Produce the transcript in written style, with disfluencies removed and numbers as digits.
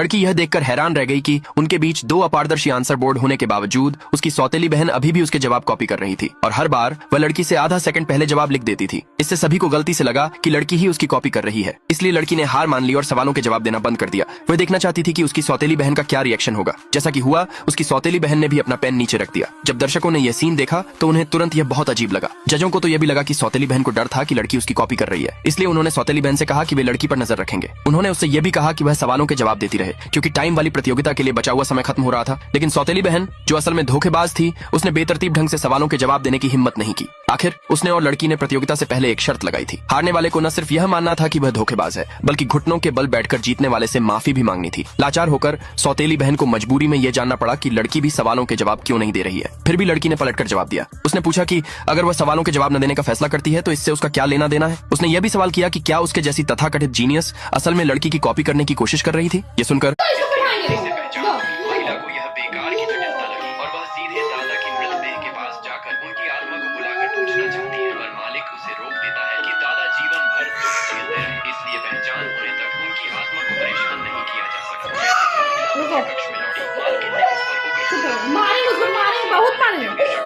लड़की यह देखकर हैरान रह गई कि उनके बीच दो अपारदर्शी आंसर बोर्ड होने के बावजूद उसकी सौतेली बहन अभी भी उसके जवाब कॉपी कर रही थी और हर बार वह लड़की से आधा सेकंड पहले जवाब लिख देती थी। इससे सभी को गलती से लगा कि लड़की ही उसकी कॉपी कर रही है। इसलिए लड़की ने हार मान ली और सवालों के जवाब देना बंद कर दिया। वह देखना चाहती थी कि उसकी सौतेली बहन का क्या रिएक्शन होगा। जैसा कि हुआ, उसकी सौतेली बहन ने भी अपना पेन नीचे रख दिया। जब दर्शकों ने यह सीन देखा तो उन्हें तुरंत यह बहुत अजीब लगा। जजों को तो यह भी लगा कि सौतेली बहन को डर था कि लड़की उसकी कॉपी कर रही है, इसलिए उन्होंने सौतेली बहन से कहा कि वे लड़की पर नजर रखेंगे। उन्होंने उससे यह भी कहा कि वह सवालों के जवाब देती रहे, क्योंकि टाइम वाली प्रतियोगिता के लिए बचा हुआ समय खत्म हो रहा था। लेकिन सौतेली बहन, जो असल में धोखेबाज थी, उसने बेतरतीब ढंग से सवालों के जवाब देने की हिम्मत नहीं की। आखिर उसने और लड़की ने प्रतियोगिता से पहले एक शर्त लगाई थी। हारने वाले को न सिर्फ यह मानना था कि वह धोखेबाज है, बल्कि घुटनों के बल बैठकर जीतने वाले से माफी भी मांगनी थी। लाचार होकर सौतेली बहन को मजबूरी में यह जानना पड़ा कि लड़की भी सवालों के जवाब क्यों नहीं दे रही है। फिर भी लड़की ने पलटकर जवाब दिया। उसने पूछा कि अगर वह सवालों के जवाब न देने का फैसला करती है तो इससे उसका क्या लेना देना है। उसने यह भी सवाल किया कि क्या उसके जैसी तथाकथित जीनियस असल में लड़की की कॉपी करने की कोशिश कर रही थी। ये सुनकर मारे, उसको मारे, बहुत मारे।